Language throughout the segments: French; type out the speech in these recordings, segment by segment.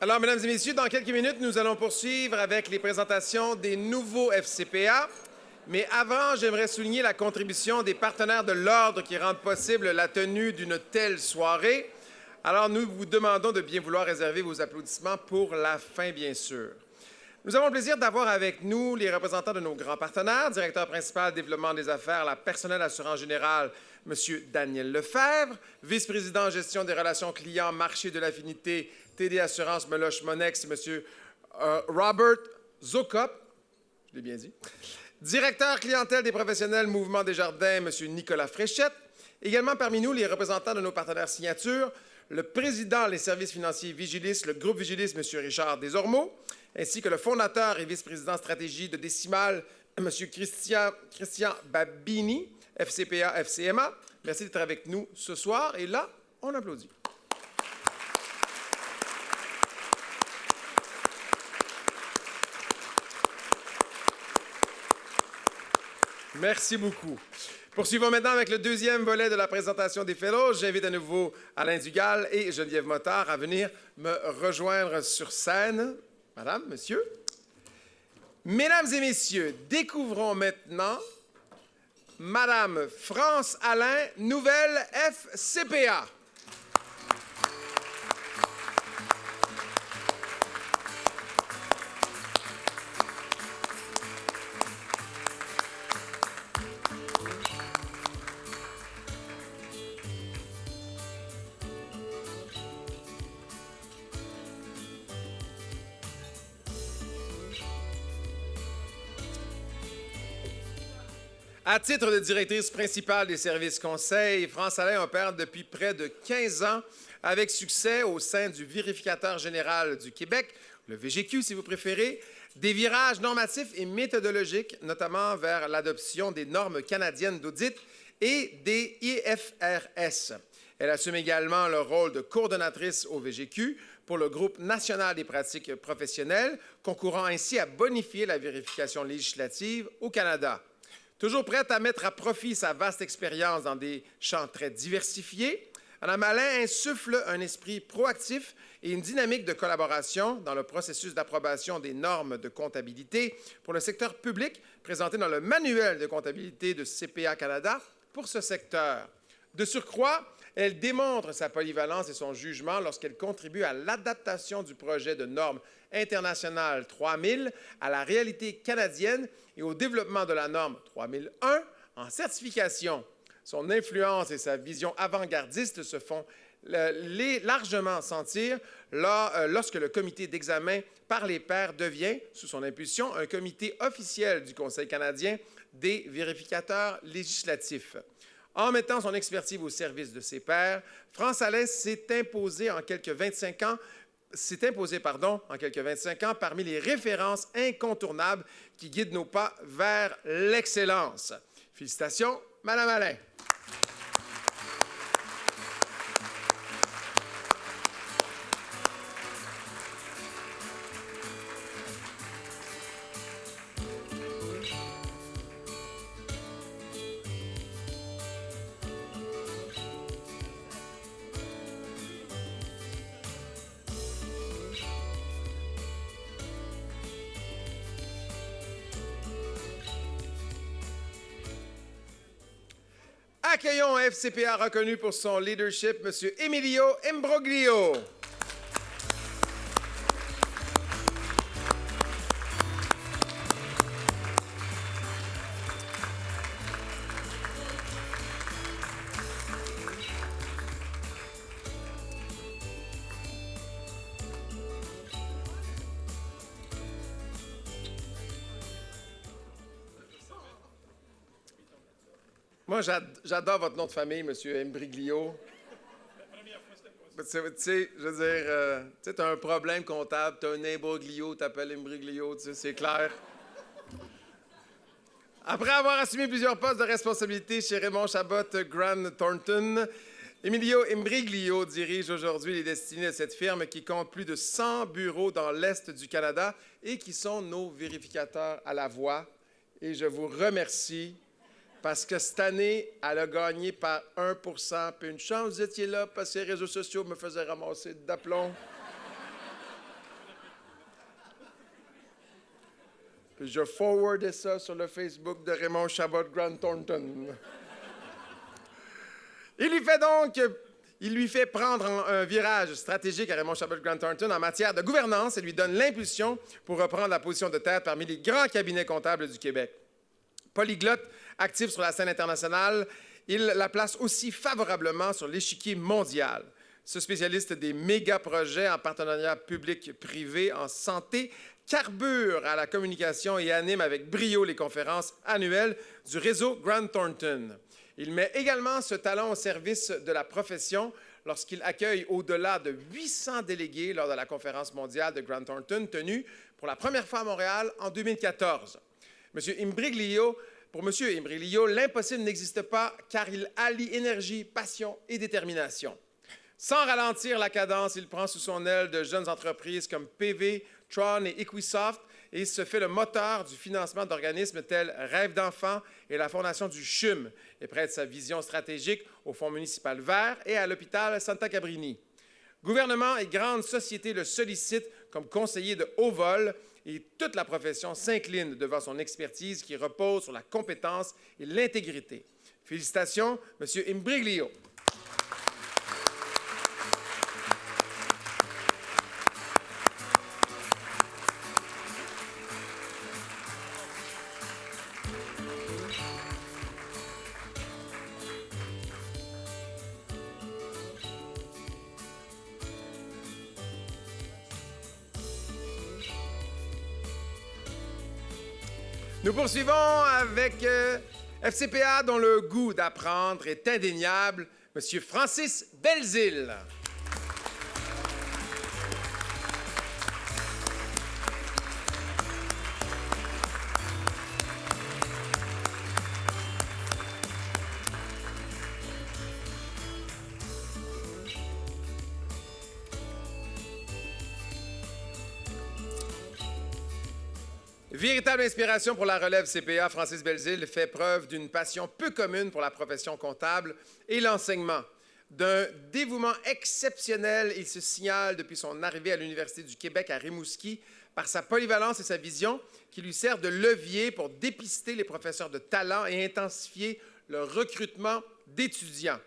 Alors, mesdames et messieurs, dans quelques minutes, nous allons poursuivre avec les présentations des nouveaux FCPA. Mais avant, j'aimerais souligner la contribution des partenaires de l'Ordre qui rendent possible la tenue d'une telle soirée. Alors, nous vous demandons de bien vouloir réserver vos applaudissements pour la fin, bien sûr. Nous avons le plaisir d'avoir avec nous les représentants de nos grands partenaires, directeur principal développement des affaires, la personnelle assurance générale, M. Daniel Lefebvre, vice-président gestion des relations clients, marché de l'affinité, TD Assurance Meloche Monex, M. Robert Zokop, je l'ai bien dit, directeur clientèle des professionnels Mouvement Desjardins, M. Nicolas Fréchette, également parmi nous les représentants de nos partenaires signature, le président des services financiers Vigilis, le groupe Vigilis, M. Richard Desormeaux, ainsi que le fondateur et vice-président stratégie de Décimal, M. Christian Babini, FCPA, FCMA. Merci d'être avec nous ce soir. Et là, on applaudit. Merci beaucoup. Poursuivons maintenant avec le deuxième volet de la présentation des Fellows. J'invite à nouveau Alain Dugal et Geneviève Motard à venir me rejoindre sur scène. Madame, monsieur. Mesdames et messieurs, découvrons maintenant Madame France Alain, nouvelle FCPA. À titre de directrice principale des services conseils, France Alain opère depuis près de 15 ans avec succès au sein du Vérificateur général du Québec, le VGQ si vous préférez, des virages normatifs et méthodologiques, notamment vers l'adoption des normes canadiennes d'audit et des IFRS. Elle assume également le rôle de coordonnatrice au VGQ pour le groupe national des pratiques professionnelles, concourant ainsi à bonifier la vérification législative au Canada. Toujours prête à mettre à profit sa vaste expérience dans des champs très diversifiés, Mme Alain insuffle un esprit proactif et une dynamique de collaboration dans le processus d'approbation des normes de comptabilité pour le secteur public présenté dans le manuel de comptabilité de CPA Canada pour ce secteur. De surcroît, elle démontre sa polyvalence et son jugement lorsqu'elle contribue à l'adaptation du projet de normes internationales 3000 à la réalité canadienne et au développement de la norme 3001 en certification. Son influence et sa vision avant-gardiste se font largement sentir lorsque le comité d'examen par les pairs devient, sous son impulsion, un comité officiel du Conseil canadien des vérificateurs législatifs. En mettant son expertise au service de ses pairs, France Alain s'est imposée en quelques 25 ans parmi les références incontournables qui guident nos pas vers l'excellence. Félicitations, Madame Alain. Accueillons un FCPA reconnu pour son leadership, M. Emilio Imbroglio. Moi, j'adore votre nom de famille, M. Imbriglio. Tu sais, je veux dire, tu as un problème comptable, tu as un imbroglio, tu t'appelles Imbriglio, tu sais, c'est clair. Après avoir assumé plusieurs postes de responsabilité chez Raymond Chabot Grant Thornton, Emilio Imbriglio dirige aujourd'hui les destinées de cette firme qui compte plus de 100 bureaux dans l'Est du Canada et qui sont nos vérificateurs à la voix. Et je vous remercie parce que cette année, elle a gagné par 1 %. Puis une chance, vous étiez là parce que les réseaux sociaux me faisaient ramasser d'aplomb. Puis je forwardais ça sur le Facebook de Raymond Chabot Grant Thornton. Il lui fait prendre un virage stratégique à Raymond Chabot Grant Thornton en matière de gouvernance et lui donne l'impulsion pour reprendre la position de tête parmi les grands cabinets comptables du Québec. Polyglotte, actif sur la scène internationale, il la place aussi favorablement sur l'échiquier mondial. Ce spécialiste des méga-projets en partenariat public-privé en santé carbure à la communication et anime avec brio les conférences annuelles du réseau Grant Thornton. Il met également ce talent au service de la profession lorsqu'il accueille au-delà de 800 délégués lors de la conférence mondiale de Grant Thornton tenue pour la première fois à Montréal en 2014. Pour M. Imbriglio, l'impossible n'existe pas car il allie énergie, passion et détermination. Sans ralentir la cadence, il prend sous son aile de jeunes entreprises comme PV, Tron et Equisoft et se fait le moteur du financement d'organismes tels Rêve d'enfants et la Fondation du CHUM et prête sa vision stratégique au Fonds municipal vert et à l'hôpital Santa Cabrini. Gouvernement et grandes sociétés le sollicitent comme conseiller de haut vol et toute la profession s'incline devant son expertise qui repose sur la compétence et l'intégrité. Félicitations, M. Imbriglio. Nous poursuivons avec FCPA dont le goût d'apprendre est indéniable, M. Francis Belzile. Véritable inspiration pour la relève CPA, Francis Belzile fait preuve d'une passion peu commune pour la profession comptable et l'enseignement. D'un dévouement exceptionnel, il se signale depuis son arrivée à l'Université du Québec à Rimouski par sa polyvalence et sa vision qui lui servent de levier pour dépister les professeurs de talent et intensifier le recrutement d'étudiants.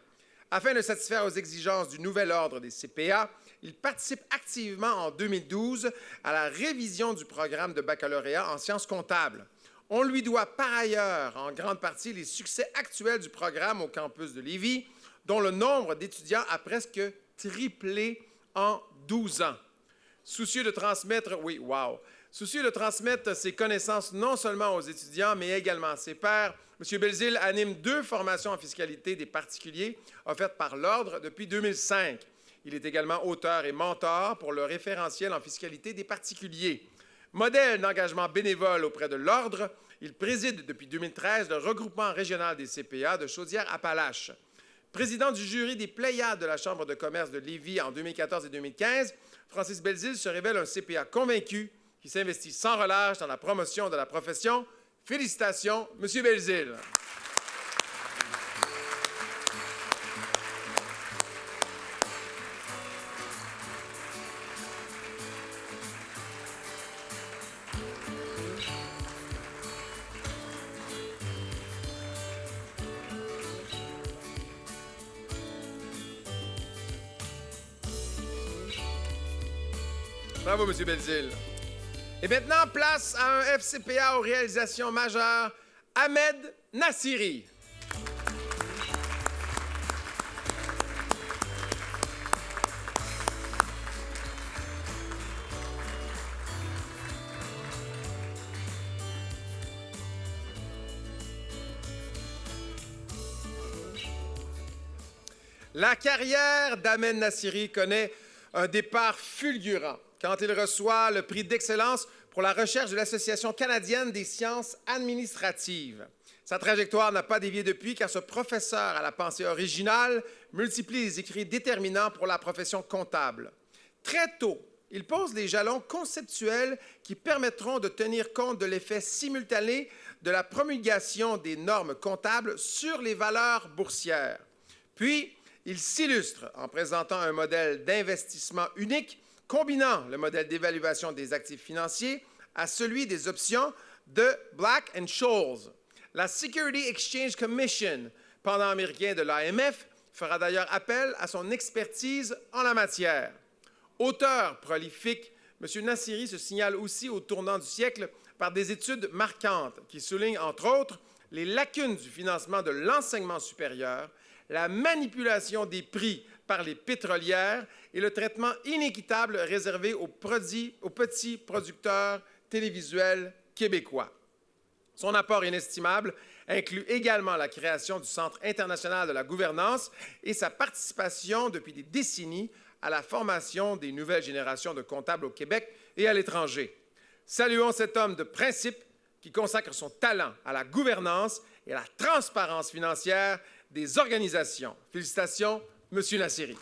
Afin de satisfaire aux exigences du nouvel ordre des CPA, il participe activement en 2012 à la révision du programme de baccalauréat en sciences comptables. On lui doit par ailleurs en grande partie les succès actuels du programme au campus de Lévis, dont le nombre d'étudiants a presque triplé en 12 ans. Soucieux de transmettre ses connaissances non seulement aux étudiants, mais également à ses pairs, M. Belzile anime 2 formations en fiscalité des particuliers offertes par l'Ordre depuis 2005. Il est également auteur et mentor pour le référentiel en fiscalité des particuliers. Modèle d'engagement bénévole auprès de l'Ordre, il préside depuis 2013 le regroupement régional des CPA de Chaudière-Appalaches. Président du jury des Pléiades de la Chambre de commerce de Lévis en 2014 et 2015, Francis Belzile se révèle un CPA convaincu qui s'investit sans relâche dans la promotion de la profession. Félicitations, M. Belzile. Bravo, M. Belzile. Et maintenant, place à un FCPA aux réalisations majeures, Ahmed Nassiri. La carrière d'Ahmed Nassiri connaît un départ fulgurant quand il reçoit le prix d'excellence pour la recherche de l'Association canadienne des sciences administratives. Sa trajectoire n'a pas dévié depuis car ce professeur à la pensée originale multiplie les écrits déterminants pour la profession comptable. Très tôt, il pose les jalons conceptuels qui permettront de tenir compte de l'effet simultané de la promulgation des normes comptables sur les valeurs boursières. Puis, il s'illustre en présentant un modèle d'investissement unique combinant le modèle d'évaluation des actifs financiers à celui des options de Black & Scholes. La Security Exchange Commission, pendant américain de l'AMF, fera d'ailleurs appel à son expertise en la matière. Auteur prolifique, M. Nassiri se signale aussi au tournant du siècle par des études marquantes qui soulignent, entre autres, les lacunes du financement de l'enseignement supérieur, la manipulation des prix par les pétrolières et le traitement inéquitable réservé aux petits producteurs télévisuels québécois. Son apport inestimable inclut également la création du Centre international de la gouvernance et sa participation depuis des décennies à la formation des nouvelles générations de comptables au Québec et à l'étranger. Saluons cet homme de principe qui consacre son talent à la gouvernance et à la transparence financière des organisations. Félicitations, M. Nassiri.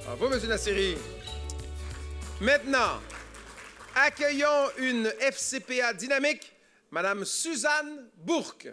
Bravo, M. Nassiri. Maintenant, accueillons une FCPA dynamique, Mme Suzanne Bourque.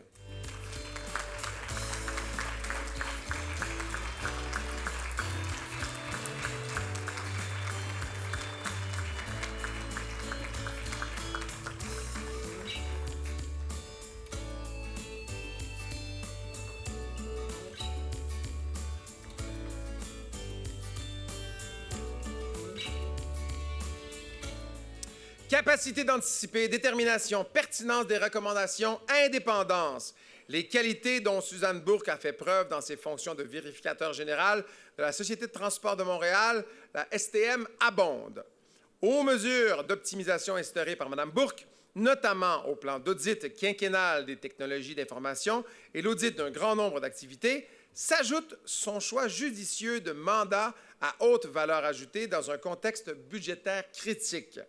Capacité d'anticiper, détermination, pertinence des recommandations, indépendance. Les qualités dont Suzanne Bourque a fait preuve dans ses fonctions de vérificateur général de la Société de transport de Montréal, la STM, abondent. Aux mesures d'optimisation instaurées par Mme Bourque, notamment au plan d'audit quinquennal des technologies d'information et l'audit d'un grand nombre d'activités, s'ajoute son choix judicieux de mandat à haute valeur ajoutée dans un contexte budgétaire critique.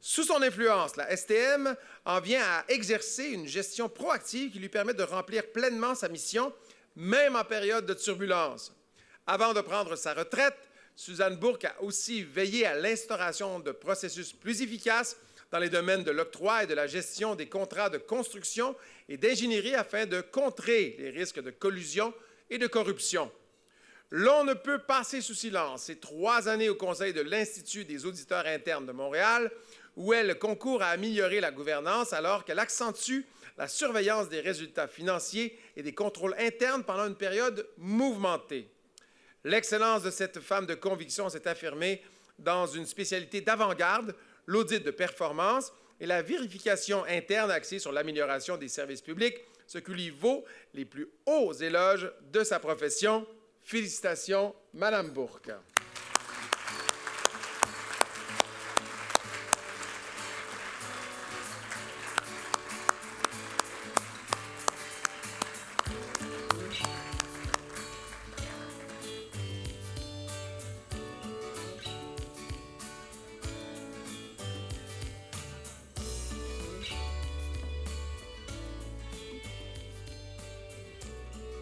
Sous son influence, la STM en vient à exercer une gestion proactive qui lui permet de remplir pleinement sa mission, même en période de turbulence. Avant de prendre sa retraite, Suzanne Bourque a aussi veillé à l'instauration de processus plus efficaces dans les domaines de l'octroi et de la gestion des contrats de construction et d'ingénierie afin de contrer les risques de collusion et de corruption. L'on ne peut passer sous silence ces 3 années au Conseil de l'Institut des auditeurs internes de Montréal, où elle concourt à améliorer la gouvernance alors qu'elle accentue la surveillance des résultats financiers et des contrôles internes pendant une période mouvementée. L'excellence de cette femme de conviction s'est affirmée dans une spécialité d'avant-garde, l'audit de performance et la vérification interne axée sur l'amélioration des services publics, ce qui lui vaut les plus hauts éloges de sa profession. Félicitations, Mme Bourque.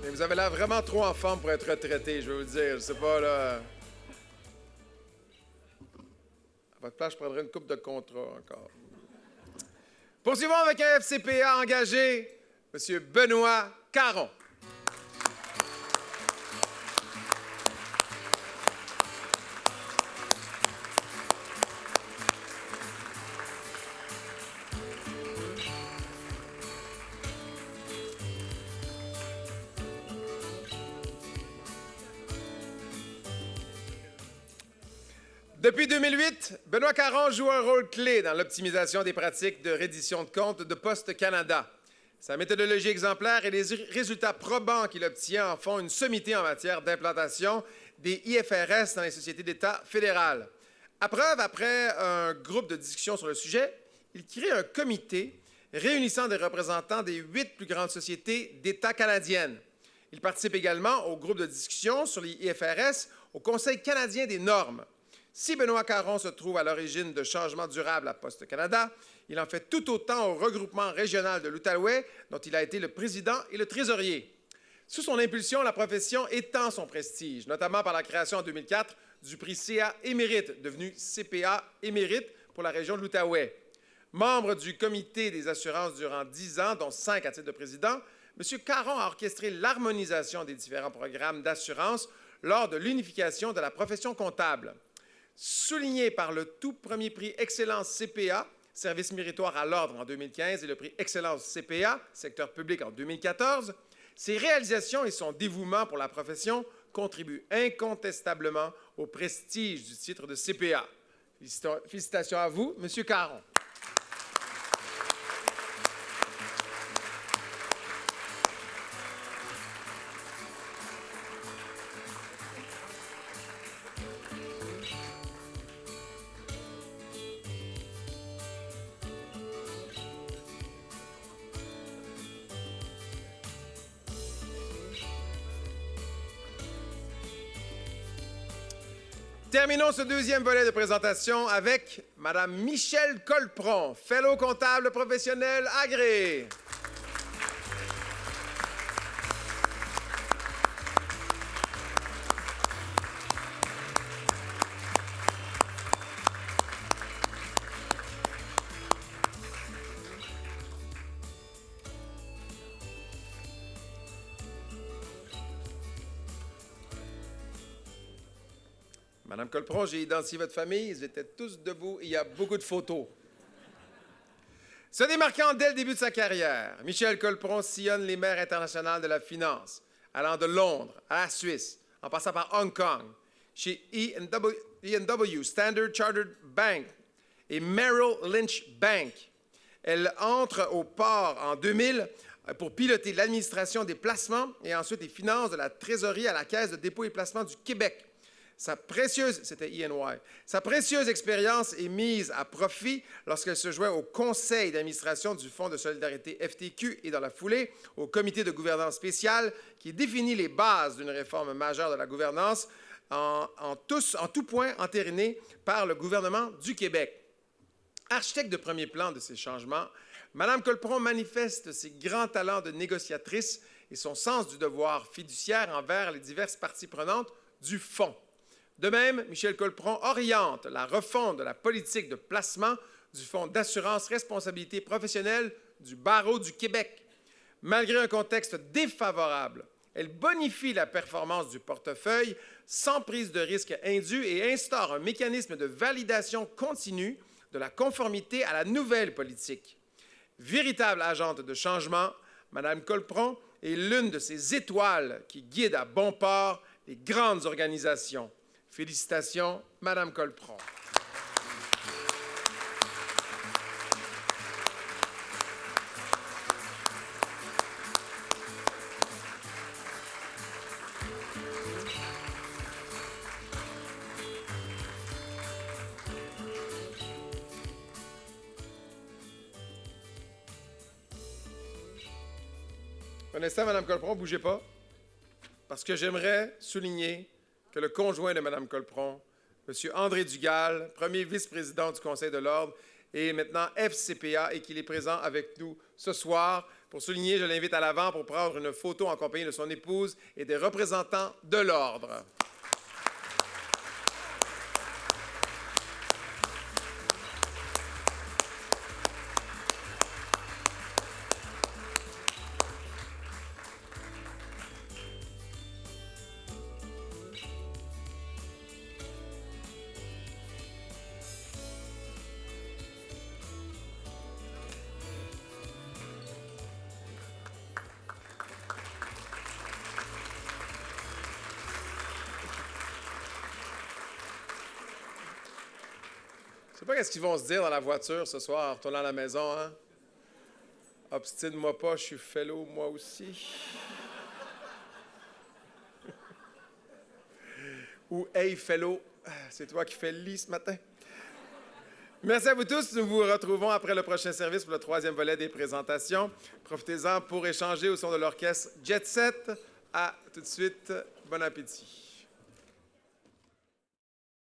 Mais vous avez l'air vraiment trop en forme pour être retraité, je vais vous le dire. Je sais pas, là. À votre place, je prendrais une coupe de contrat encore. Poursuivons avec un FCPA engagé, M. Benoît Caron. Depuis 2008, Benoît Caron joue un rôle clé dans l'optimisation des pratiques de reddition de comptes de Poste Canada. Sa méthodologie exemplaire et les résultats probants qu'il obtient en font une sommité en matière d'implantation des IFRS dans les sociétés d'État fédérales. À preuve, après un groupe de discussion sur le sujet, il crée un comité réunissant des représentants des 8 plus grandes sociétés d'État canadiennes. Il participe également au groupe de discussion sur les IFRS au Conseil canadien des normes. Si Benoît Caron se trouve à l'origine de changements durables à Poste Canada, il en fait tout autant au regroupement régional de l'Outaouais, dont il a été le président et le trésorier. Sous son impulsion, la profession étend son prestige, notamment par la création en 2004 du prix CA Émérite, devenu CPA Émérite pour la région de l'Outaouais. Membre du comité des assurances durant 10 ans, dont 5 à titre de président, M. Caron a orchestré l'harmonisation des différents programmes d'assurance lors de l'unification de la profession comptable. Souligné par le tout premier prix Excellence CPA, service méritoire à l'ordre en 2015, et le prix Excellence CPA, secteur public en 2014, ses réalisations et son dévouement pour la profession contribuent incontestablement au prestige du titre de CPA. Félicitations à vous, M. Caron. Terminons ce deuxième volet de présentation avec Mme Michèle Colpron, fellow comptable professionnel agréé. Madame Colpron, j'ai identifié votre famille, ils étaient tous debout et il y a beaucoup de photos. Se démarquant dès le début de sa carrière, Michèle Colpron sillonne les mers internationales de la finance, allant de Londres à la Suisse, en passant par Hong Kong, chez E&W, Standard Chartered Bank et Merrill Lynch Bank. Elle entre au port en 2000 pour piloter l'administration des placements et ensuite les finances de la trésorerie à la Caisse de dépôt et placement du Québec. C'était E&Y. Sa précieuse expérience est mise à profit lorsqu'elle se joint au conseil d'administration du Fonds de solidarité FTQ et dans la foulée au comité de gouvernance spéciale qui définit les bases d'une réforme majeure de la gouvernance en tout point entériné par le gouvernement du Québec. Architecte de premier plan de ces changements, Mme Colpron manifeste ses grands talents de négociatrice et son sens du devoir fiduciaire envers les diverses parties prenantes du Fonds. De même, Michèle Colpron oriente la refonte de la politique de placement du Fonds d'assurance responsabilité professionnelle du Barreau du Québec. Malgré un contexte défavorable, elle bonifie la performance du portefeuille sans prise de risque indue et instaure un mécanisme de validation continue de la conformité à la nouvelle politique. Véritable agente de changement, Mme Colpron est l'une de ces étoiles qui guident à bon port les grandes organisations. Félicitations, Mme Colpron. Un instant, Mme Colpron, bougez pas, parce que j'aimerais souligner que le conjoint de Mme Colpron, M. André Dugal, premier vice-président du Conseil de l'Ordre et maintenant FCPA, et qu'il est présent avec nous ce soir. Pour souligner, je l'invite à l'avant pour prendre une photo en compagnie de son épouse et des représentants de l'Ordre. Je ne sais pas qu'est-ce qu'ils vont se dire dans la voiture ce soir en retournant à la maison, hein? Obstine-moi pas, je suis fellow moi aussi. Ou hey fellow, c'est toi qui fais le lit ce matin. Merci à vous tous. Nous vous retrouvons après le prochain service pour le troisième volet des présentations. Profitez-en pour échanger au son de l'orchestre Jet Set. À tout de suite. Bon appétit.